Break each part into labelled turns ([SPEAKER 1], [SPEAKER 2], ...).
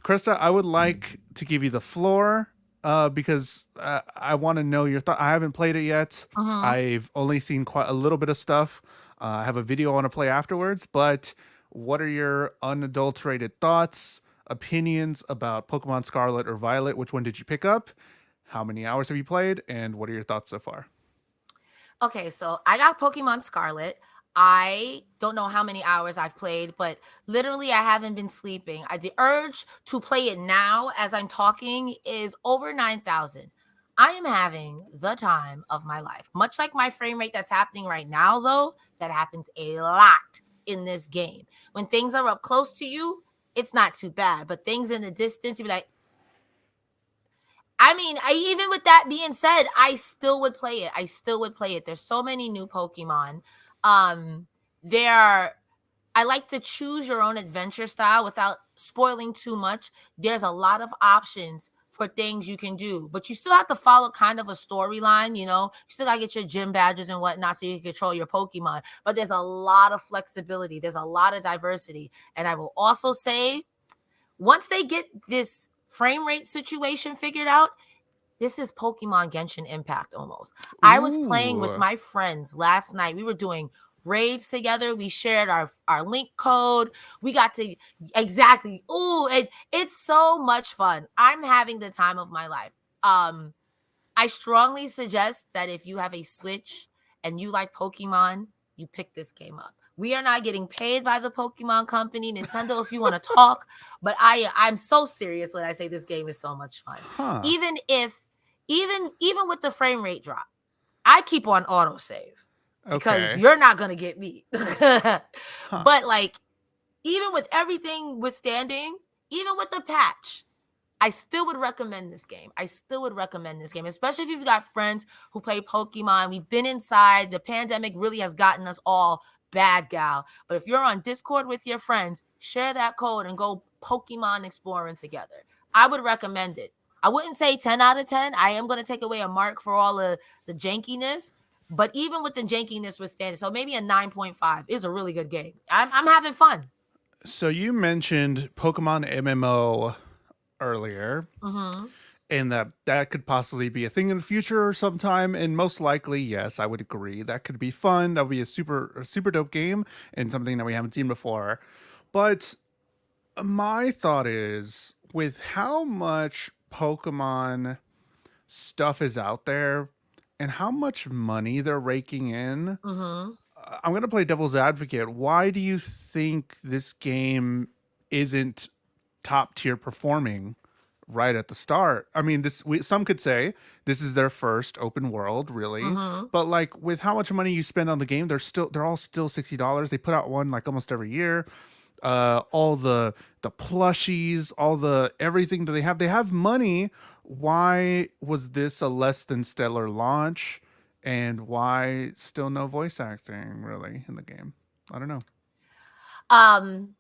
[SPEAKER 1] Krista, I would like to give you the floor because I want to know your thought. I haven't played it yet.
[SPEAKER 2] Mhm.
[SPEAKER 1] I've only seen quite a little bit of stuff. I have a video I want to play afterwards, but what are your unadulterated thoughts, opinions about Pokemon Scarlet or Violet? Which one did you pick up? How many hours have you played? And what are your thoughts so far?
[SPEAKER 2] Okay, so I got Pokemon Scarlet. I don't know how many hours I've played, but literally I haven't been sleeping. The urge to play it now as I'm talking is over 9,000. I am having the time of my life. Much like my frame rate that's happening right now, though, that happens a lot in this game. When things are up close to you, it's not too bad, but things in the distance, you'd be like, I mean, even with that being said, I still would play it. I still would play it. There's so many new Pokemon. Um, there I like to choose your own adventure style without spoiling too much. There's a lot of options for things you can do, but you still have to follow kind of a storyline, you know. You still gotta get your gym badges and whatnot so you can control your Pokemon. But there's a lot of flexibility, there's a lot of diversity. And I will also say, once they get this frame rate situation figured out, this is Pokemon Genshin Impact almost. I was playing with
[SPEAKER 1] Ooh.
[SPEAKER 2] my friends last night. We were doing raids together. We shared our link code. We got to exactly. Ooh, it's so much fun. I'm having the time of my life. I strongly suggest that if you have a Switch and you like Pokemon, you pick this game up. We are not getting paid by the Pokemon company, Nintendo, if you want to talk, but I'm so serious when I say this game is so much fun.
[SPEAKER 1] Huh.
[SPEAKER 2] Even if even with the frame rate drop, I keep on autosave because
[SPEAKER 1] Okay.
[SPEAKER 2] you're not going to get me.
[SPEAKER 1] Huh.
[SPEAKER 2] But like even with everything withstanding, even with the patch, I still would recommend this game. I still would recommend this game, especially if you've got friends who play Pokemon. We've been inside. The pandemic really has gotten us all bad, gal. But if you're on Discord with your friends, share that code and go Pokemon exploring together. I would recommend it. I wouldn't say 10 out of 10. I am going to take away a mark for all of the jankiness. But even with the jankiness withstanding, so maybe a 9.5 is a really good game. I'm having fun.
[SPEAKER 1] So you mentioned Pokemon MMO earlier,
[SPEAKER 2] Hmm.
[SPEAKER 1] and that could possibly be a thing in the future or sometime, and most likely yes, I would agree that could be fun. That would be a super dope game and something that we haven't seen before. But my thought is, with how much Pokemon stuff is out there and how much money they're raking in,
[SPEAKER 2] Hmm.
[SPEAKER 1] I'm going to play devil's advocate. Why do you think this game isn't top tier performing right at the start? I mean, some could say this is their first open world, really.
[SPEAKER 2] Hmm.
[SPEAKER 1] But like with how much money you spend on the game, they're all still $60. They put out one like almost every year. All the plushies, all the everything that they have money. Why was this a less than stellar launch? And why still no voice acting really in the game? I don't know.
[SPEAKER 2] Um,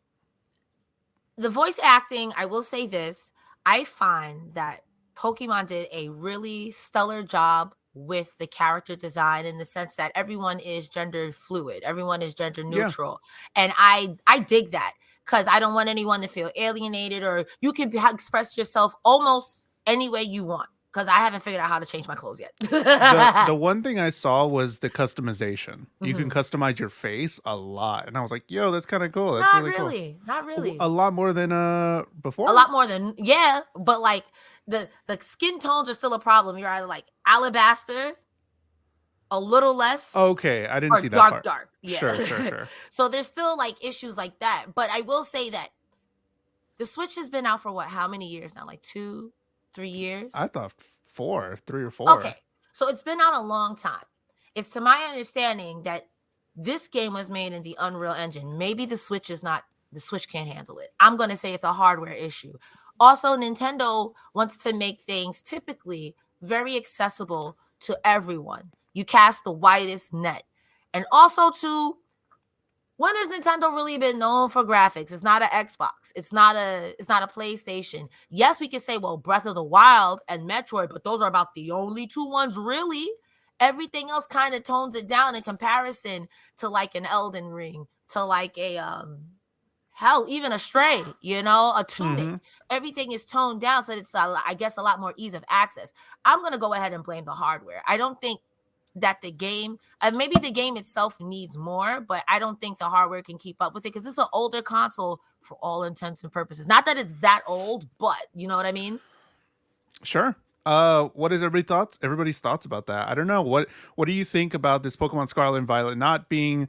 [SPEAKER 2] the voice acting, I will say this, I find that Pokemon did a really stellar job with the character design in the sense that everyone is gender fluid, everyone is gender
[SPEAKER 1] Yeah.
[SPEAKER 2] neutral. And I dig that cuz I don't want anyone to feel alienated, or you can express yourself almost any way you want cuz I haven't figured out how to change my clothes yet.
[SPEAKER 1] The one thing I saw was the customization. You can
[SPEAKER 2] Mhm.
[SPEAKER 1] customize your face a lot, and I was like, "Yo, that's kind of cool. That's
[SPEAKER 2] Not
[SPEAKER 1] really cool."
[SPEAKER 2] really, not
[SPEAKER 1] A
[SPEAKER 2] really.
[SPEAKER 1] lot more than
[SPEAKER 2] A
[SPEAKER 1] before.
[SPEAKER 2] lot more than, yeah, but like the skin tones are still a problem. You're either like alabaster, a little less,
[SPEAKER 1] Okay, I didn't
[SPEAKER 2] or
[SPEAKER 1] see that
[SPEAKER 2] dark,
[SPEAKER 1] part.
[SPEAKER 2] dark. Yeah.
[SPEAKER 1] Sure, sure, sure.
[SPEAKER 2] So there's still like issues like that. But I will say that the Switch has been out for what, how many years now? Like 2, 3 years?
[SPEAKER 1] I thought four, 3 or 4.
[SPEAKER 2] Okay. So it's been out a long time. It's to my understanding that this game was made in the Unreal Engine. Maybe the Switch can't handle it. I'm going to say it's a hardware issue. Also, Nintendo wants to make things typically very accessible to everyone. You cast the widest net. And also, to when has Nintendo really been known for graphics? It's not an Xbox. It's not a PlayStation. Yes, we could say, well, Breath of the Wild and Metroid, but those are about the only two ones really. Everything else kind of tones it down in comparison to like an Elden Ring, to like a hell, even a Stray, a Tunic.
[SPEAKER 1] Hmm.
[SPEAKER 2] Everything is toned down, so it's I guess a lot more ease of access. I'm gonna go ahead and blame the hardware. I don't think that the game, maybe the game itself needs more, but I don't think the hardware can keep up with it because it's an older console for all intents and purposes. Not that it's that old, but you know what I mean.
[SPEAKER 1] Sure. What is everybody's thoughts about that? I don't know. What do you think about this Pokemon Scarlet and Violet not being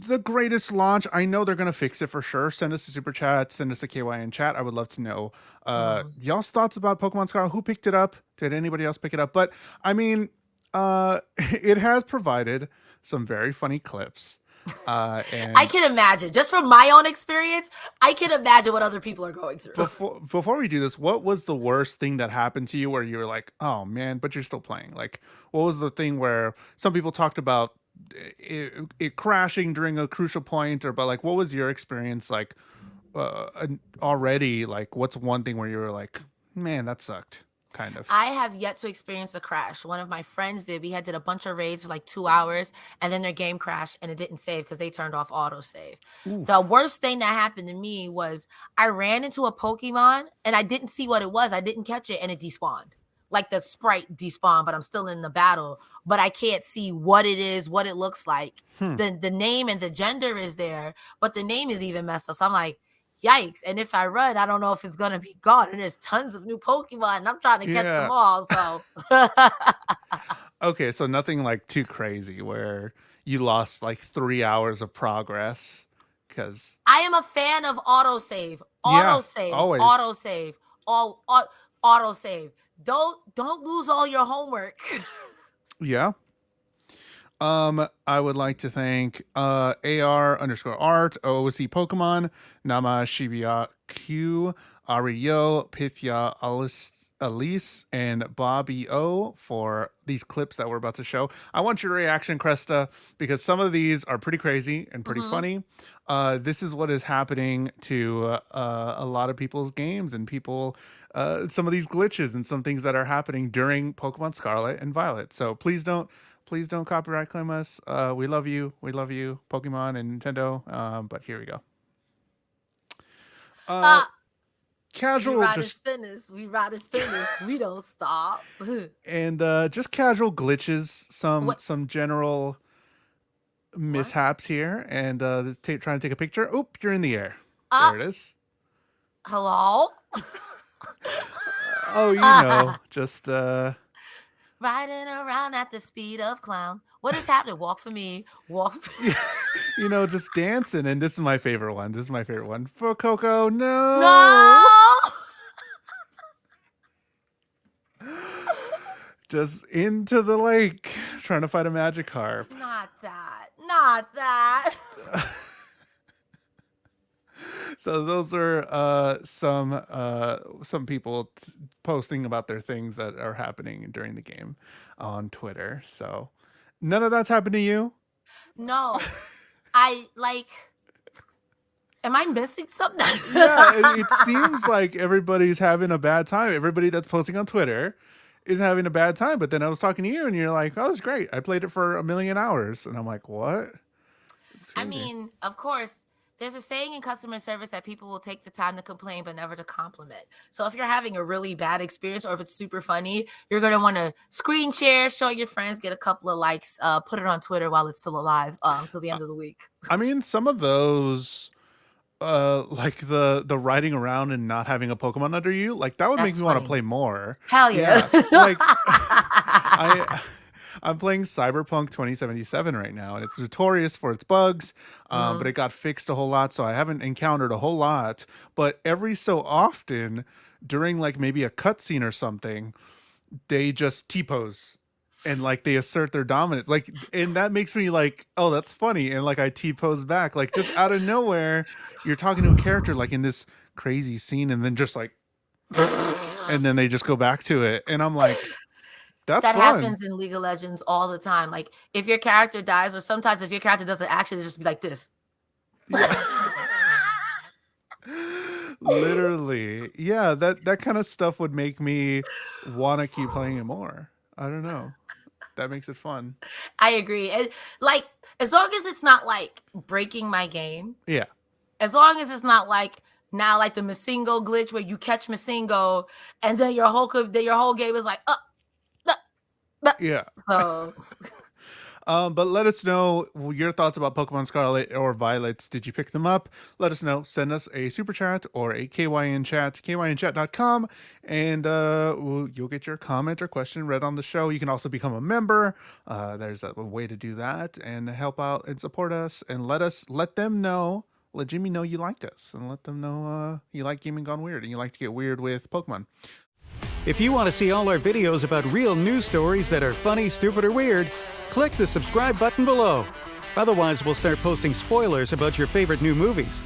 [SPEAKER 1] the greatest launch? I know they're gonna fix it for sure. Send us a super chat, send us a KY in chat. I would love to know
[SPEAKER 2] Mm.
[SPEAKER 1] y'all's thoughts about Pokemon Scarlet. Who picked it up? Did anybody else pick it up? But I mean, it has provided some very funny clips.
[SPEAKER 2] I
[SPEAKER 1] And
[SPEAKER 2] can imagine, just from my own experience, I can imagine what other people are going through.
[SPEAKER 1] before we do this, what was the worst thing that happened to you where you were like, oh man, but you're still playing? Like, what was the thing where some people talked about it crashing during a crucial point, or but like, what was your experience like already? Like, what's one thing where you were like, man, that sucked, kind of?
[SPEAKER 2] I have yet to experience a crash. One of my friends did. We had did a bunch of raids for like 2 hours, and then their game crashed and it didn't save because they turned off autosave. The
[SPEAKER 1] Oof.
[SPEAKER 2] worst thing that happened to me was I ran into a Pokemon and I didn't see what it was. I didn't catch it and it despawned. Like the sprite despawned, but I'm still in the battle, but I can't see what it is, what it looks like.
[SPEAKER 1] Hmm.
[SPEAKER 2] The name and the gender is there, but the name is even messed up. So I'm like, yikes. And if I run, I don't know if it's going to be gone. And there's tons of new Pokemon and I'm trying to catch them
[SPEAKER 1] Yeah.
[SPEAKER 2] all. So
[SPEAKER 1] Okay, so nothing like too crazy where you lost like 3 hours of progress because
[SPEAKER 2] I am a fan of autosave,
[SPEAKER 1] yeah,
[SPEAKER 2] autosave,
[SPEAKER 1] always.
[SPEAKER 2] autosave, all autosave. Don't lose all your homework.
[SPEAKER 1] Yeah. I would like to thank AR underscore art, OOC Pokemon, Nama Shibuya Q, Ariyo, Pythia Alice, and Bobby O for these clips that we're about to show. I want your reaction, Cresta, because some of these are pretty crazy and pretty
[SPEAKER 2] Mhm.
[SPEAKER 1] funny. This is what is happening to a lot of people's games and people, some of these glitches and some things that are happening during Pokemon Scarlet and Violet. So please don't copyright claim us. We love you. We love you, Pokemon and Nintendo. But here we go. Uh,
[SPEAKER 2] Uh, we
[SPEAKER 1] casual,
[SPEAKER 2] ride as
[SPEAKER 1] just
[SPEAKER 2] spinners. We ride as spinners. We don't stop.
[SPEAKER 1] and just casual glitches.
[SPEAKER 2] What?
[SPEAKER 1] Some general
[SPEAKER 2] What?
[SPEAKER 1] mishaps here, and trying to take a picture. Oop, you're in the air.
[SPEAKER 2] Uh,
[SPEAKER 1] There it is.
[SPEAKER 2] hello?
[SPEAKER 1] Oh, you know, just
[SPEAKER 2] Riding around at the speed of clown. What is happening? Walk for me. Walk.
[SPEAKER 1] you know, just dancing. And this is my favorite one. This is my favorite one for Coco. No.
[SPEAKER 2] No.
[SPEAKER 1] Just into the lake trying to fight a magic harp.
[SPEAKER 2] Not that. Not that.
[SPEAKER 1] So those are some people posting about their things that are happening during the game on Twitter. So none of that's happened to you.
[SPEAKER 2] No. I like. Am I missing something?
[SPEAKER 1] Yeah, it seems like everybody's having a bad time. Everybody that's posting on Twitter is having a bad time. But then I was talking to you, and you're like, "Oh, it's great. I played it for 1,000,000 hours," and I'm like, "What?" It's
[SPEAKER 2] I
[SPEAKER 1] crazy.
[SPEAKER 2] mean, of course, there's a saying in customer service that people will take the time to complain but never to compliment. So if you're having a really bad experience or if it's super funny, you're gonna want to screen share, show your friends, get a couple of likes, put it on Twitter while it's still alive till the
[SPEAKER 1] I
[SPEAKER 2] end of the week.
[SPEAKER 1] I mean, some of those like the riding around and not having a Pokemon under you, like that would make
[SPEAKER 2] That's
[SPEAKER 1] me want to
[SPEAKER 2] funny.
[SPEAKER 1] play more.
[SPEAKER 2] Hell yeah.
[SPEAKER 1] Yeah, like I I'm playing Cyberpunk 2077 right now, and it's notorious for its bugs, but
[SPEAKER 2] Mhm.
[SPEAKER 1] it got fixed a whole lot, so I haven't encountered a whole lot. But every so often, during like maybe a cutscene or something, they just T-pose and like they assert their dominance. Like, and that makes me like, oh, that's funny. And like I T-pose back, like just out of nowhere, you're talking to a character like in this crazy scene, and then just like, and then they just go back to it. And I'm like, that's
[SPEAKER 2] That
[SPEAKER 1] fun.
[SPEAKER 2] happens in League of Legends all the time. Like if your character dies, or sometimes if your character doesn't actually just be like this.
[SPEAKER 1] Yeah. Literally. Yeah, that kind of stuff would make me want to keep playing it more. I don't know. That makes it fun.
[SPEAKER 2] I agree. And like as long as it's not like breaking my game,
[SPEAKER 1] Yeah.
[SPEAKER 2] As long as it's not like now like the Masingo glitch where you catch Masingo and then your whole game is like, uh, uh.
[SPEAKER 1] Yeah.
[SPEAKER 2] So
[SPEAKER 1] But let us know your thoughts about Pokemon Scarlet or Violet. Did you pick them up? Let us know. Send us a super chat or a KYN chat, kynchat.com, and you'll get your comment or question read on the show. You can also become a member. There's a way to do that and help out and support us, and let them know. Let Jimmy know you liked us, and let them know you like Gaming Gone Weird and you like to get weird with Pokemon.
[SPEAKER 3] If you want to see all our videos about real news stories that are funny, stupid, or weird, click the subscribe button below. Otherwise, we'll start posting spoilers about your favorite new movies.